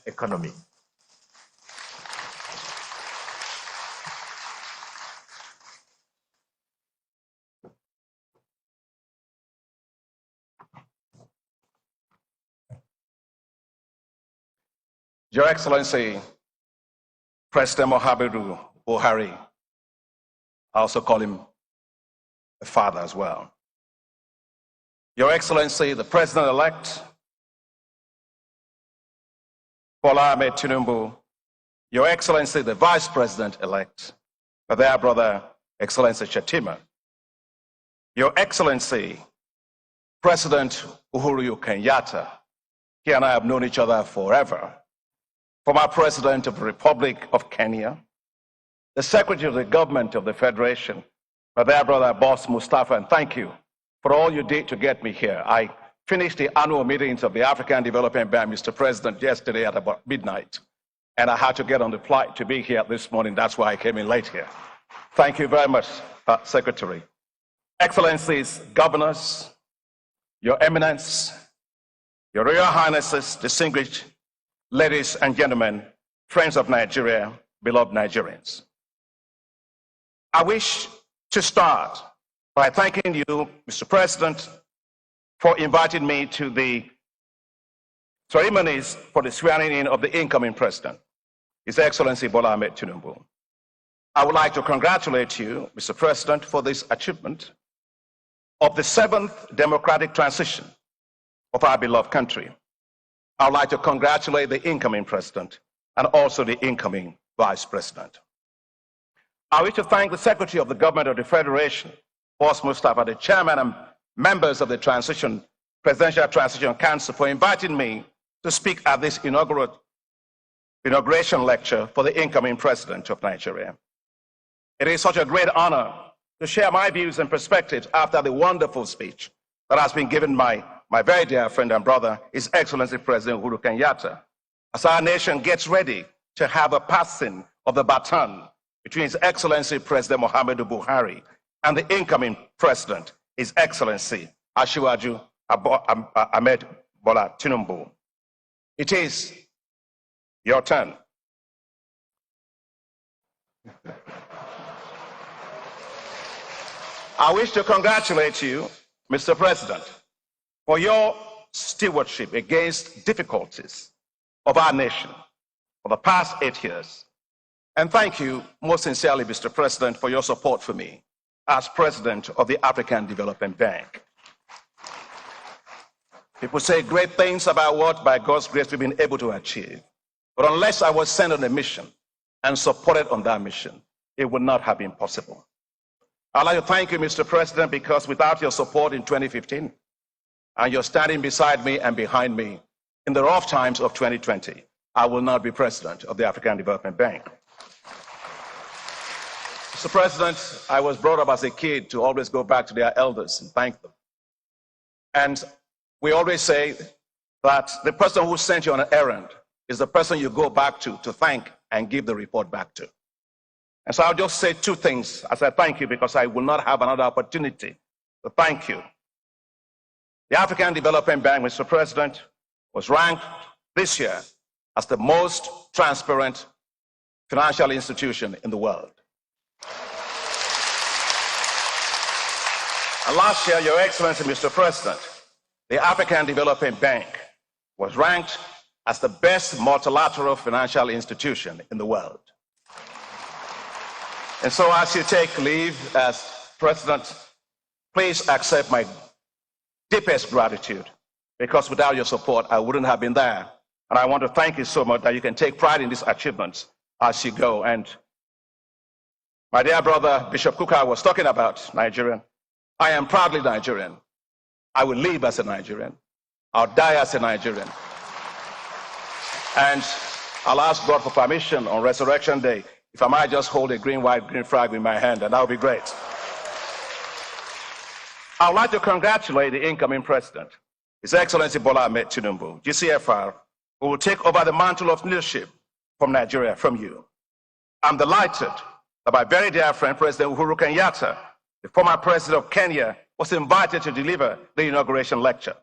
economy. Your Excellency, President Muhammadu Buhari, I also call him a father as well. Your Excellency, the President-elect, Bola Ahmed Tinubu, Your Excellency, the Vice President-elect, their brother, Excellency Shettima, Your Excellency, President Uhuru Kenyatta, he and I have known each other forever, former President of the Republic of Kenya, the Secretary of the Government of the Federation, their brother, Boss Mustafa, and thank you for all you did to get me here. I finished the annual meetings of the African Development Bank, Mr. President, yesterday at about midnight, and I had to get on the flight to be here this morning. That's why I came in late here. Thank you very much, Secretary. Excellencies, governors, Your Eminence, Your Royal Highnesses, distinguished ladies and gentlemen, friends of Nigeria, beloved Nigerians. I wish to start by thanking you, Mr. President, for inviting me to the ceremonies for the swearing in of the incoming president, His Excellency Bola Ahmed Tinubu. I would like to congratulate you, Mr. President, for this achievement of the 7th democratic transition of our beloved country. I would like to congratulate the incoming president and also the incoming vice president. I wish to thank the Secretary of the Government of the Federation, Boss Mustafa, the chairman and members of the Presidential Transition Council for inviting me to speak at this inauguration lecture for the incoming president of Nigeria. It is such a great honor to share my views and perspectives after the wonderful speech that has been given by my very dear friend and brother, His Excellency President Uhuru Kenyatta, as our nation gets ready to have a passing of the baton between His Excellency President Muhammadu Buhari and the incoming president, His Excellency Asiwaju Ahmed Bola Tinubu. It is your turn. I wish to congratulate you, Mr. President, for your stewardship against difficulties of our nation for the past 8 years. And thank you most sincerely, Mr. President, for your support for me as President of the African Development Bank. People say great things about what, by God's grace, we've been able to achieve. But unless I was sent on a mission and supported on that mission, it would not have been possible. I'd like to thank you, Mr. President, because without your support in 2015, and you're standing beside me and behind me in the rough times of 2020, I will not be president of the African Development Bank. Mr. President, I was brought up as a kid to always go back to their elders and thank them. And we always say that the person who sent you on an errand is the person you go back to thank and give the report back to. And so I'll just say 2 things as I thank you, because I will not have another opportunity to thank you. The African Development Bank, Mr. President, was ranked this year as the most transparent financial institution in the world. And last year, Your Excellency, Mr. President, the African Development Bank was ranked as the best multilateral financial institution in the world. And so as you take leave as President, please accept my deepest gratitude, because without your support, I wouldn't have been there. And I want to thank you so much that you can take pride in these achievements as you go. And my dear brother, Bishop Kuka, was talking about Nigerian. I am proudly Nigerian. I will live as a Nigerian. I'll die as a Nigerian. And I'll ask God for permission on Resurrection Day, if I might just hold a green, white, green flag in my hand, and that would be great. I would like to congratulate the incoming president, His Excellency Bola Ahmed Tinubu, GCFR, who will take over the mantle of leadership from Nigeria, from you. I'm delighted that my very dear friend, President Uhuru Kenyatta, the former president of Kenya, was invited to deliver the inauguration lecture.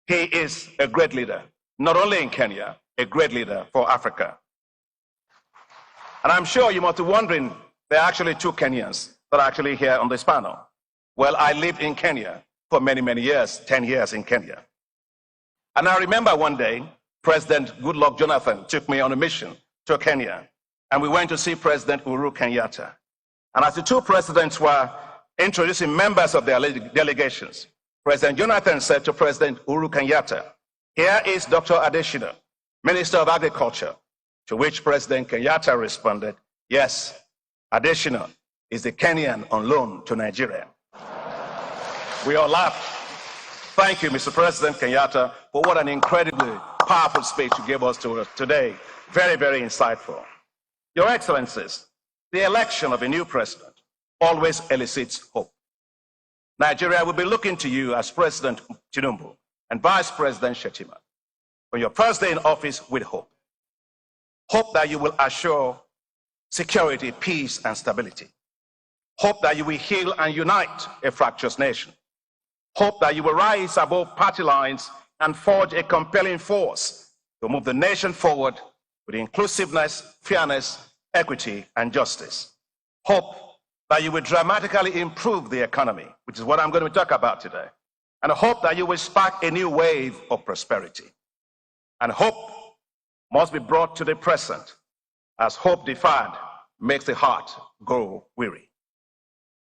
He is a great leader, not only in Kenya, a great leader for Africa. And I'm sure you must be wondering, there are actually two Kenyans that are actually here on this panel. Well, I lived in Kenya for many, many years, 10 years in Kenya. And I remember one day, President Goodluck Jonathan took me on a mission to Kenya, and we went to see President Uhuru Kenyatta. And as the two presidents were introducing members of their delegations, President Jonathan said to President Uhuru Kenyatta, "Here is Dr. Adesina, Minister of Agriculture," to which President Kenyatta responded, "Yes, Adesina is the Kenyan on loan to Nigeria." We all laughed. Thank you, Mr. President Kenyatta, for what an incredibly powerful speech you gave us today. Very, very insightful. Your Excellencies, the election of a new president always elicits hope. Nigeria will be looking to you as President Tinubu and Vice President Shettima on your first day in office with hope. Hope that you will assure security, peace, and stability. Hope that you will heal and unite a fractious nation. Hope that you will rise above party lines and forge a compelling force to move the nation forward with inclusiveness, fairness, equity, and justice. Hope that you will dramatically improve the economy, which is what I'm going to talk about today. And hope that you will spark a new wave of prosperity. And hope must be brought to the present, as hope deferred makes the heart grow weary.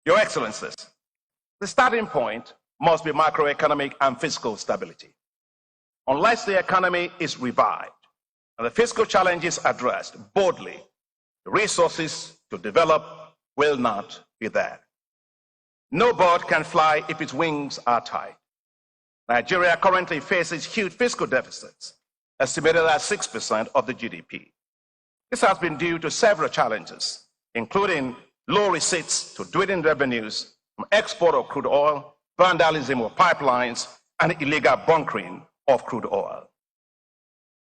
Your Excellencies, the starting point must be macroeconomic and fiscal stability. Unless the economy is revived and the fiscal challenges addressed boldly, the resources to develop will not be there. No bird can fly if its wings are tied. Nigeria currently faces huge fiscal deficits, estimated at 6% of the GDP. This has been due to several challenges, including low receipts to dwindling revenues from export of crude oil, vandalism of pipelines, and illegal bunkering of crude oil.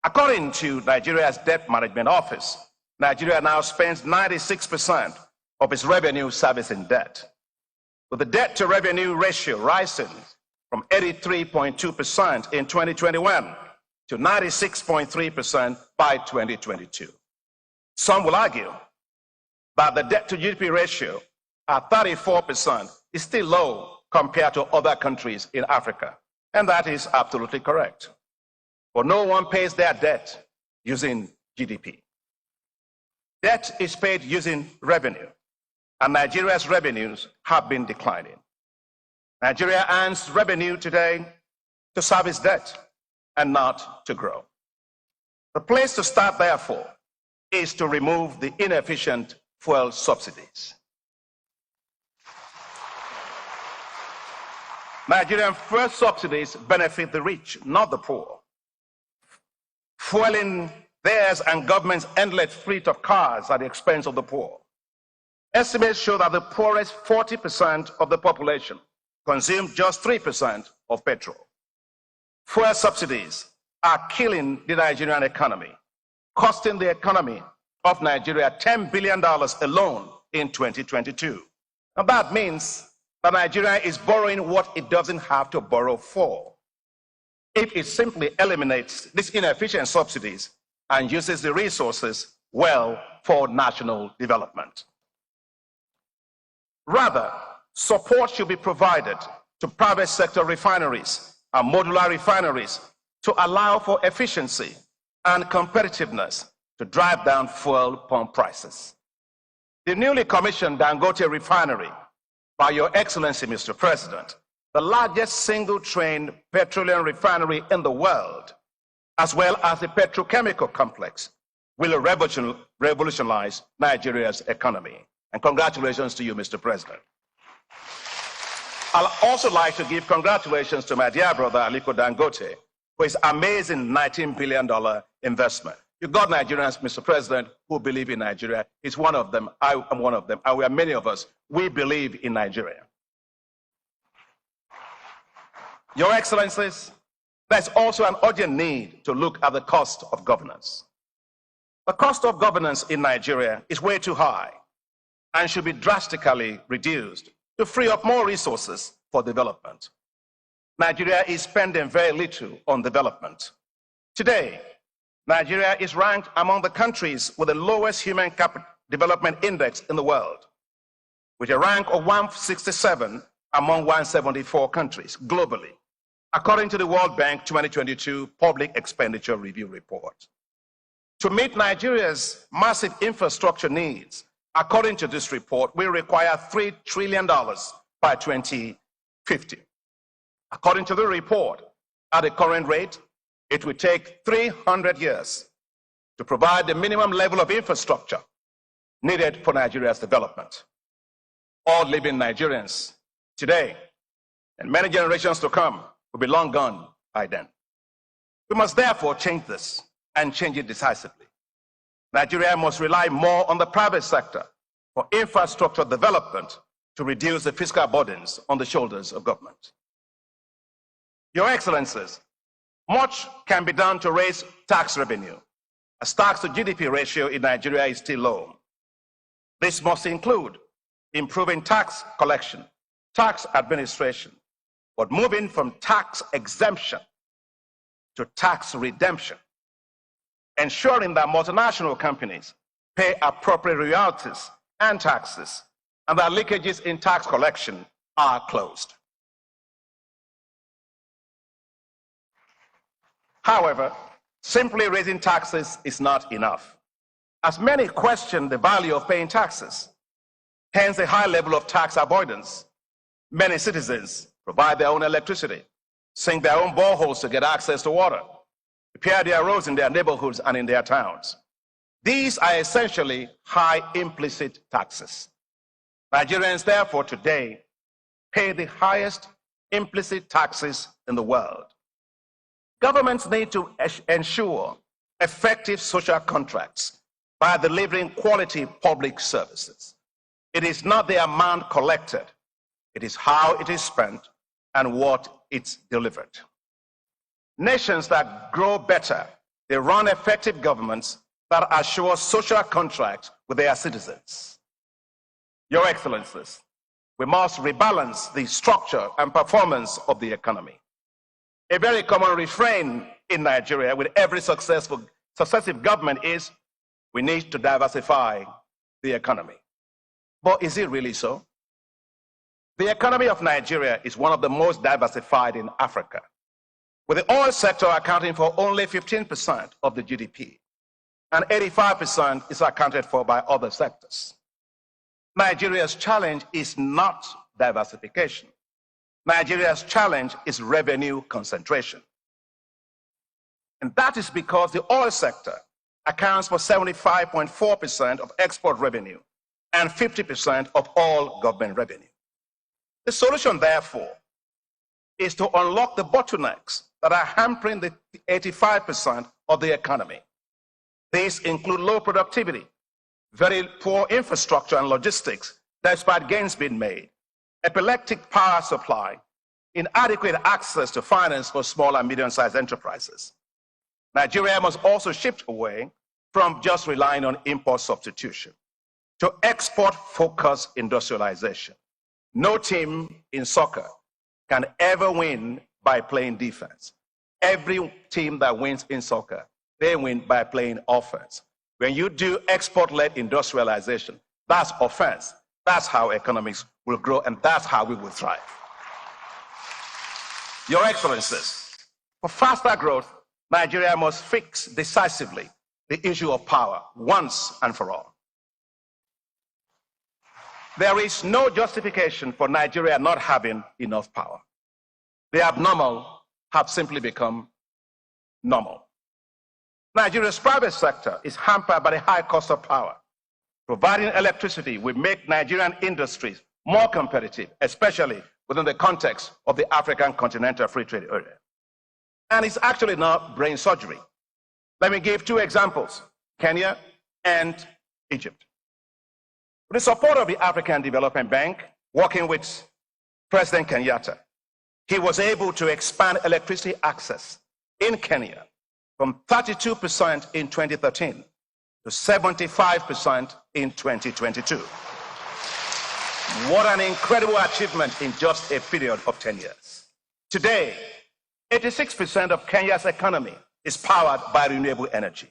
According to Nigeria's Debt Management Office, Nigeria now spends 96% of its revenue servicing debt, with the debt-to-revenue ratio rising from 83.2% in 2021 to 96.3% by 2022. Some will argue that the debt-to-GDP ratio at 34% is still low compared to other countries in Africa, and that is absolutely correct. But no one pays their debt using GDP. Debt is paid using revenue, and Nigeria's revenues have been declining. Nigeria earns revenue today to service debt and not to grow. The place to start, therefore, is to remove the inefficient fuel subsidies. Nigerian fuel subsidies benefit the rich, not the poor. Fueling theirs and government's endless fleet of cars at the expense of the poor. Estimates show that the poorest 40% of the population consume just 3% of petrol. Fuel subsidies are killing the Nigerian economy, costing the economy of Nigeria $10 billion alone in 2022. Now that means that Nigeria is borrowing what it doesn't have to borrow for. If it simply eliminates these inefficient subsidies and uses the resources well for national development. Rather, support should be provided to private sector refineries and modular refineries to allow for efficiency and competitiveness to drive down fuel pump prices. The newly commissioned Dangote refinery, by Your Excellency, Mr. President, the largest single-train petroleum refinery in the world, as well as the petrochemical complex, will revolutionize Nigeria's economy. And congratulations to you, Mr. President. I'd also like to give congratulations to my dear brother, Aliko Dangote, for his amazing $19 billion investment. You got Nigerians, Mr. President, who believe in Nigeria. He's one of them. I am one of them. And we are many of us. We believe in Nigeria. Your Excellencies, there's also an urgent need to look at the cost of governance. The cost of governance in Nigeria is way too high and should be drastically reduced to free up more resources for development. Nigeria is spending very little on development. Today, Nigeria is ranked among the countries with the lowest human capital development index in the world, with a rank of 167 among 174 countries globally, according to the World Bank 2022 Public Expenditure Review Report. To meet Nigeria's massive infrastructure needs, according to this report, we require $3 trillion by 2050. According to the report, at the current rate, it will take 300 years to provide the minimum level of infrastructure needed for Nigeria's development. All living Nigerians today and many generations to come will be long gone by then. We must therefore change this and change it decisively. Nigeria must rely more on the private sector for infrastructure development to reduce the fiscal burdens on the shoulders of government. Your Excellencies, much can be done to raise tax revenue, as tax to GDP ratio in Nigeria is still low. This must include improving tax collection, tax administration, but moving from tax exemption to tax redemption, ensuring that multinational companies pay appropriate royalties and taxes, and that leakages in tax collection are closed. However, simply raising taxes is not enough, as many question the value of paying taxes, hence a high level of tax avoidance. Many citizens provide their own electricity, sink their own boreholes to get access to water, repair their roads in their neighborhoods and in their towns. These are essentially high implicit taxes. Nigerians, therefore, today pay the highest implicit taxes in the world. Governments need to ensure effective social contracts by delivering quality public services. It is not the amount collected, it is how it is spent and what it's delivered. Nations that grow better, they run effective governments that assure social contracts with their citizens. Your Excellencies, we must rebalance the structure and performance of the economy. A very common refrain in Nigeria with every successive government is, we need to diversify the economy. But is it really so? The economy of Nigeria is one of the most diversified in Africa, with the oil sector accounting for only 15% of the GDP, and 85% is accounted for by other sectors. Nigeria's challenge is not diversification. Nigeria's challenge is revenue concentration. And that is because the oil sector accounts for 75.4% of export revenue and 50% of all government revenue. The solution, therefore, is to unlock the bottlenecks that are hampering the 85% of the economy. These include low productivity, very poor infrastructure and logistics, despite gains being made, epileptic power supply, inadequate access to finance for small and medium-sized enterprises. Nigeria must also shift away from just relying on import substitution to export-focused industrialization. No team in soccer can ever win by playing defense. Every team that wins in soccer, they win by playing offense. When you do export-led industrialization, that's offense. That's how economics will grow, and that's how we will thrive. Your Excellencies, for faster growth, Nigeria must fix decisively the issue of power once and for all. There is no justification for Nigeria not having enough power. The abnormal have simply become normal. Nigeria's private sector is hampered by the high cost of power. Providing electricity will make Nigerian industries more competitive, especially within the context of the African Continental Free Trade Area. And it's actually not brain surgery. Let me give two examples, Kenya and Egypt. With the support of the African Development Bank, working with President Kenyatta, he was able to expand electricity access in Kenya from 32% in 2013 to 75% in 2022. What an incredible achievement in just a period of 10 years. Today, 86% of Kenya's economy is powered by renewable energy.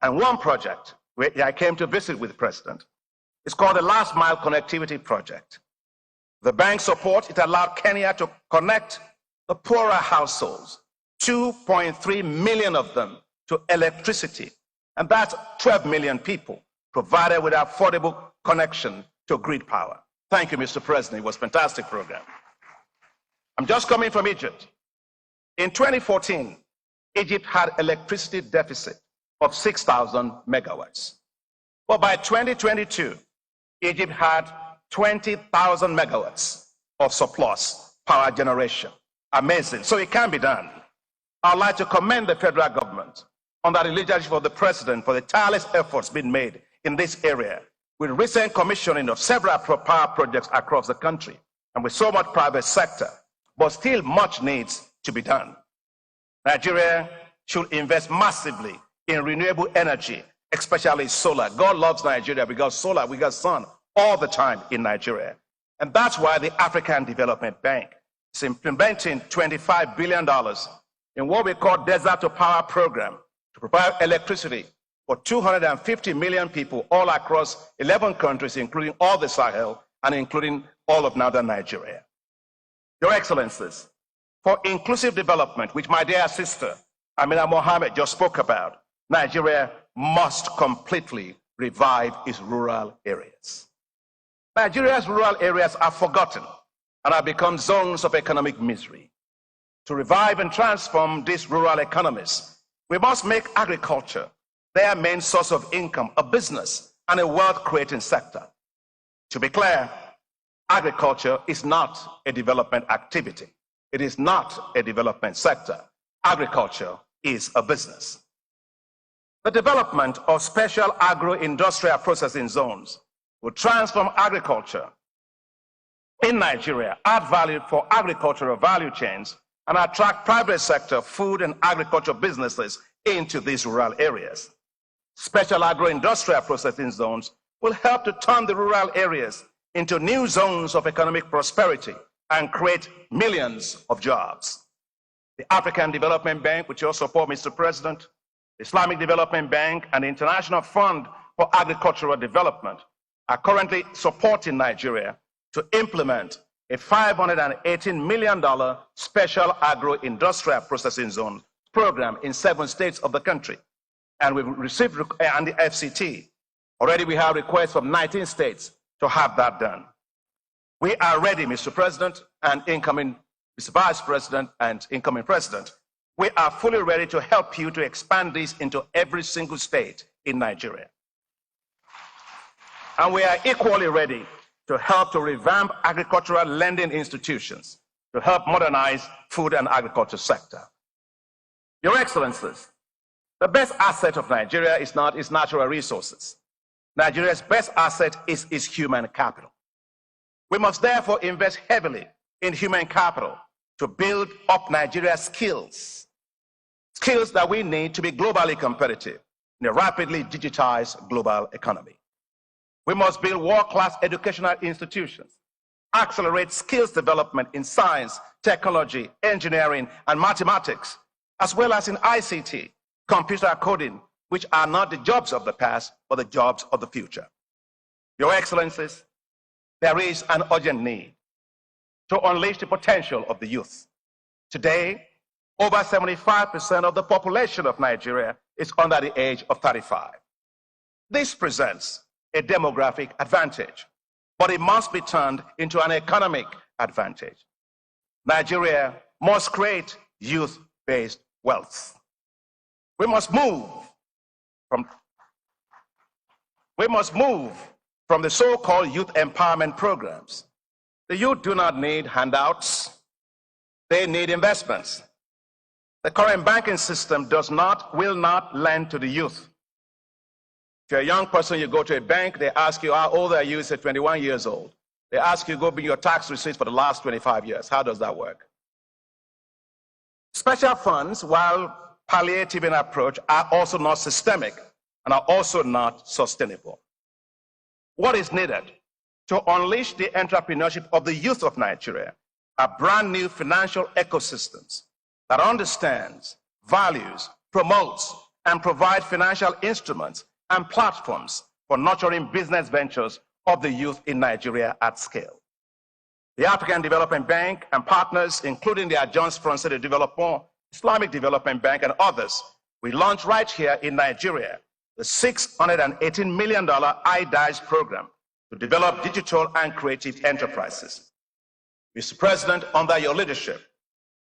And one project where I came to visit with the president is called the Last Mile Connectivity Project. The bank's support, it allowed Kenya to connect the poorer households, 2.3 million of them, to electricity. And that's 12 million people provided with affordable connection to grid power. Thank you, Mr. President. It was a fantastic program. I'm just coming from Egypt. In 2014, Egypt had electricity deficit of 6,000 megawatts. But by 2022, Egypt had 20,000 megawatts of surplus power generation. Amazing. So it can be done. I'd like to commend the federal government under the leadership of the president for the tireless efforts being made in this area, with recent commissioning of several power projects across the country and with so much private sector. But still much needs to be done. Nigeria should invest massively in renewable energy, especially solar. God loves Nigeria because solar, we got sun all the time in Nigeria. And that's why the African Development Bank is implementing $25 billion in what we call Desert to Power program to provide electricity for 250 million people all across 11 countries, including all the Sahel and including all of northern Nigeria. Your Excellencies, for inclusive development, which my dear sister Amina Mohammed just spoke about, Nigeria must completely revive its rural areas. Nigeria's rural areas are forgotten and have become zones of economic misery. To revive and transform these rural economies, we must make agriculture their main source of income, a business and a wealth-creating sector. To be clear, agriculture is not a development activity. It is not a development sector. Agriculture is a business. The development of special agro-industrial processing zones will transform agriculture in Nigeria, add value for agricultural value chains, and attract private sector food and agriculture businesses into these rural areas. Special agro-industrial processing zones will help to turn the rural areas into new zones of economic prosperity and create millions of jobs. The African Development Bank, with your support, Mr. President, the Islamic Development Bank, and the International Fund for Agricultural Development are currently supporting Nigeria to implement a $518 million special agro-industrial processing zone program in 7 states of the country. And we've received, and the FCT, already we have requests from 19 states to have that done. We are ready, Mr. President and incoming Mr. Vice President and incoming President. We are fully ready to help you to expand this into every single state in Nigeria. And we are equally ready to help to revamp agricultural lending institutions to help modernize food and agriculture sector. Your Excellencies, the best asset of Nigeria is not its natural resources. Nigeria's best asset is its human capital. We must therefore invest heavily in human capital to build up Nigeria's skills that we need to be globally competitive in a rapidly digitized global economy. We must build world-class educational institutions, accelerate skills development in science, technology, engineering, and mathematics, as well as in ICT, computer coding, which are not the jobs of the past, but the jobs of the future. Your Excellencies, there is an urgent need to unleash the potential of the youth. Today, over 75% of the population of Nigeria is under the age of 35. This presents a demographic advantage, but it must be turned into an economic advantage. Nigeria must create youth-based wealth. We must move from the so-called youth empowerment programs. The youth do not need handouts. They need investments. The current banking system will not lend to the youth. If you're a young person, you go to a bank, they ask you, how old are you? You say 21 years old. They ask you, go bring your tax receipts for the last 25 years. How does that work? Special funds, while palliative in approach, are also not systemic and are also not sustainable. What is needed to unleash the entrepreneurship of the youth of Nigeria are brand new financial ecosystems that understands, values, promotes, and provides financial instruments and platforms for nurturing business ventures of the youth in Nigeria at scale. The African Development Bank and partners, including the Agence Française de Développement, Islamic Development Bank, and others, we launched right here in Nigeria the $618 million IDICE program to develop digital and creative enterprises. Mr. President, under your leadership,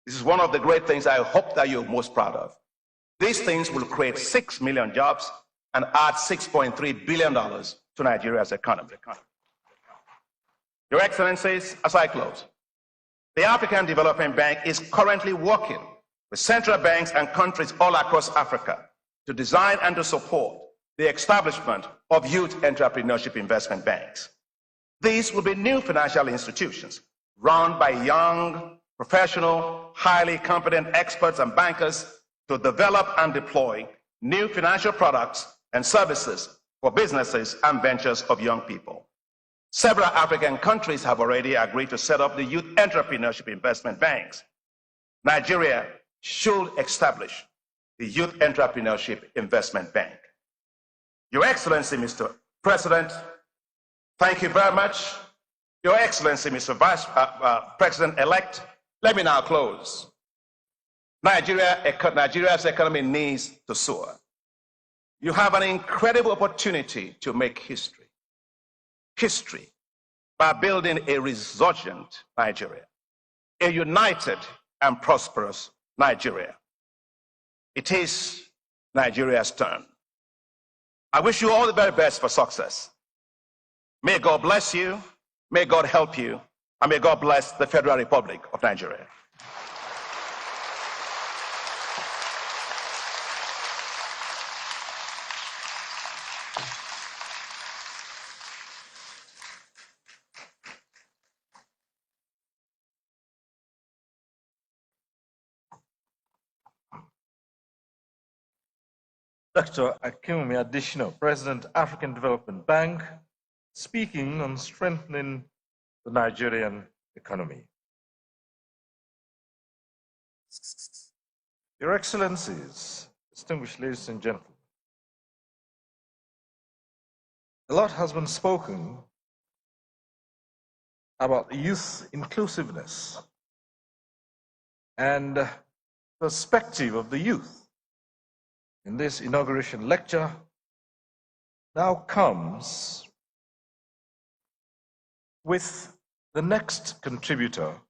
this is one of the great things I hope that you're most proud of. These things will create 6 million jobs and add $6.3 billion to Nigeria's economy. Your Excellencies, as I close, the African Development Bank is currently working with central banks and countries all across Africa to design and to support the establishment of youth entrepreneurship investment banks. These will be new financial institutions run by young, professional, highly competent experts and bankers to develop and deploy new financial products and services for businesses and ventures of young people. Several African countries have already agreed to set up the youth entrepreneurship investment banks. Nigeria should establish the Youth Entrepreneurship Investment Bank. Your Excellency, Mr. President, thank you very much. Your Excellency, Mr. Vice President-elect, let me now close. Nigeria's economy needs to soar. You have an incredible opportunity to make history by building a resurgent Nigeria, a united and prosperous Nigeria. It is Nigeria's turn. I wish you all the very best for success. May God bless you, may God help you, and may God bless the Federal Republic of Nigeria. Dr. Akinwumi Adesina, President, African Development Bank, speaking on strengthening the Nigerian economy. Your Excellencies, distinguished ladies and gentlemen, a lot has been spoken about youth inclusiveness and perspective of the youth. In this inauguration lecture now comes with the next contributor